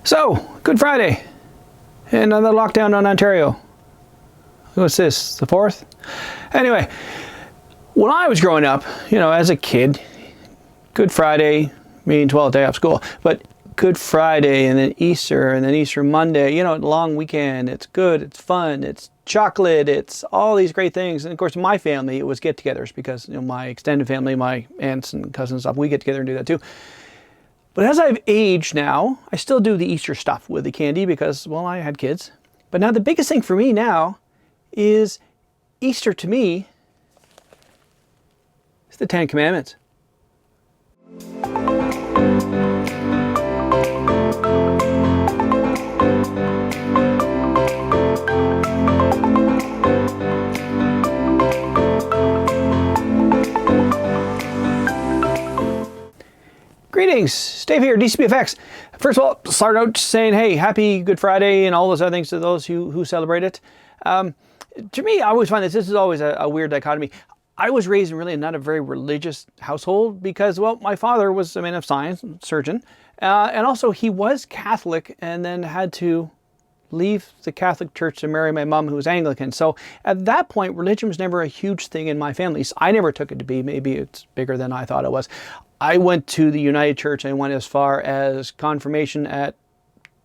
So, Good Friday. Another lockdown on Ontario. What's this, the 4th? Anyway, when I was growing up, as a kid, Good Friday, meaning 12th day off school, but Good Friday and then Easter and then Easter Monday, long weekend, it's good, it's fun, it's chocolate, it's all these great things. And of course, my family, it was get-togethers because, my extended family, my aunts and cousins and stuff, we get together and do that too. But as I've aged now, I still do the Easter stuff with the candy because, well, I had kids. But now the biggest thing for me now is Easter to me is the Ten Commandments. Greetings, Dave here, DCBFX. First of all, start out saying, hey, happy Good Friday and all those other things to those who celebrate it. To me, I always find this is always a weird dichotomy. I was raised in really not a very religious household because, well, my father was a man of science, surgeon, and also he was Catholic and then had to leave the Catholic Church to marry my mom, who was Anglican. So at that point, religion was never a huge thing in my family. I never took it to be. Maybe it's bigger than I thought it was. I went to the United Church and went as far as confirmation at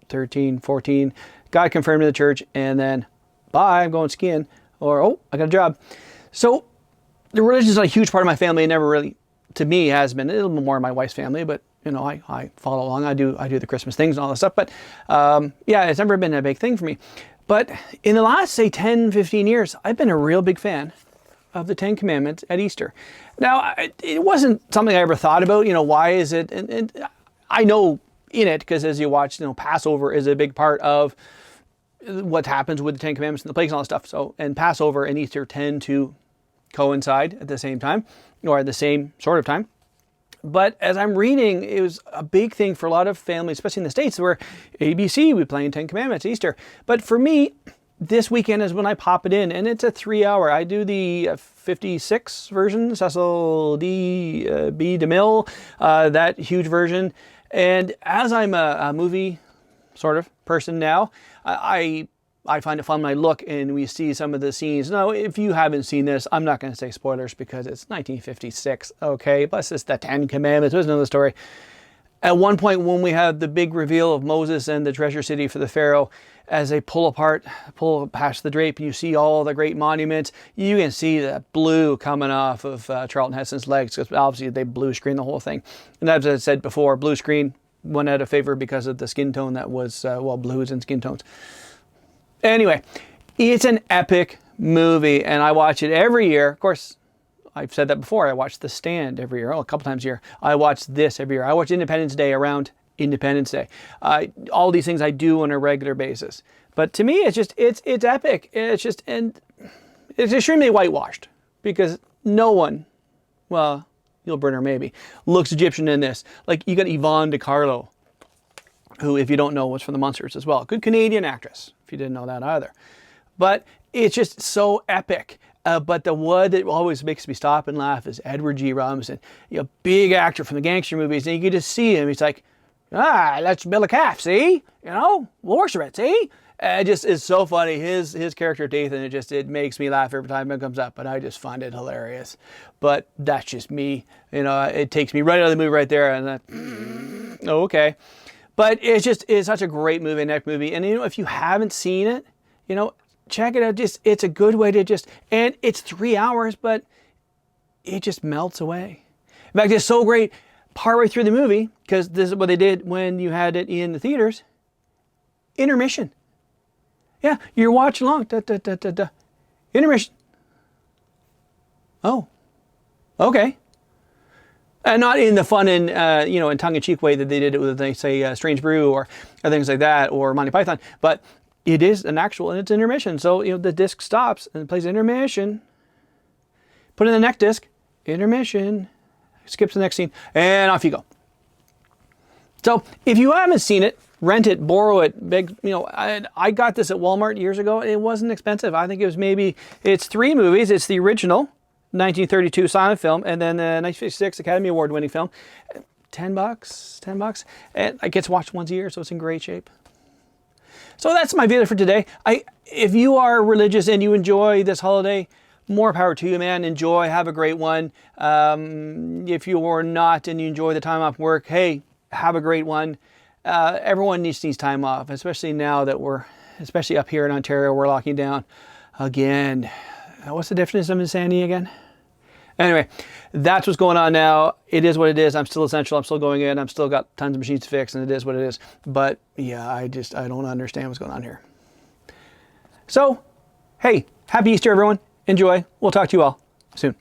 13, 14, got confirmed in the church, and then, bye, I'm going skiing, or, oh, I got a job. So the religion is not a huge part of my family. It never really, to me, has been. A little bit more in my wife's family, but, I follow along. I do the Christmas things and all that stuff. But, yeah, it's never been a big thing for me. But in the last, say, 10, 15 years, I've been a real big fan of the Ten Commandments at Easter. Now, it wasn't something I ever thought about, why is it? And I know in it, because as you watch, Passover is a big part of what happens with the Ten Commandments and the plagues and all that stuff. So, and Passover and Easter tend to coincide at the same time, or at the same sort of time. But as I'm reading, it was a big thing for a lot of families, especially in the States, where ABC, we play in Ten Commandments, Easter. But for me, this weekend is when I pop it in, and it's a 3-hour. I do the 56 version, Cecil B. DeMille, that huge version. And as I'm a movie sort of person now, I find it fun when I look and we see some of the scenes. Now, if you haven't seen this, I'm not going to say spoilers because it's 1956, okay? Plus it's the Ten Commandments. There's another story. At one point when we have the big reveal of Moses and the treasure city for the Pharaoh, as they pull past the drape, you see all the great monuments. You can see the blue coming off of Charlton Heston's legs, because obviously they blue screen the whole thing. And as I said before, blue screen went out of favor because of the skin tone that was, blues and skin tones. Anyway, it's an epic movie, and I watch it every year. Of course, I've said that before. I watch The Stand every year, a couple times a year. I watch this every year. I watch Independence Day around Independence Day. All these things I do on a regular basis. But to me, it's epic. And it's extremely whitewashed because no one, well, Yul Brynner maybe, looks Egyptian in this. Like, you got Yvonne De Carlo, who, if you don't know, was from the Munsters as well. Good Canadian actress, if you didn't know that either. But it's just so epic. But the one that always makes me stop and laugh is Edward G. Robinson, big actor from the gangster movies. And you can just see him. He's like, let's build a calf, see? Worship it, see? It just is so funny. His character, Dathan, it makes me laugh every time it comes up, but I just find it hilarious. But that's just me. It takes me right out of the movie right there, and okay. But it's such a great movie, next movie. And if you haven't seen it, check it out. It's a good way to and it's 3 hours, but it just melts away. In fact, it's so great. Partway through the movie, because this is what they did when you had it in the theaters, intermission. Yeah, you're watching along. Intermission. Oh, okay. And not in the fun and, in tongue-in-cheek way that they did it with, they say, Strange Brew or things like that, or Monty Python. But it is an actual, and it's intermission. So, the disc stops and it plays intermission. Put in the next disc, intermission. Skips the next scene, and off you go. So if you haven't seen it, rent it, borrow it. Big, I got this at Walmart years ago. It wasn't expensive. I think it was it's 3 movies. It's the original 1932 silent film, and then the 1956 Academy Award winning film. $10, 10 bucks. And it gets watched once a year, so it's in great shape. So that's my video for today. If you are religious and you enjoy this holiday, more power to you, man. Enjoy, have a great one. If you are not and you enjoy the time off work, hey, have a great one. Everyone needs time off, especially now that especially up here in Ontario, we're locking down again. What's the definition of insanity again? Anyway, that's what's going on now. It is what it is. I'm still essential. I'm still going in. I'm still got tons of machines to fix, and it is what it is. But yeah, I don't understand what's going on here. So, hey, happy Easter, everyone. Enjoy. We'll talk to you all soon.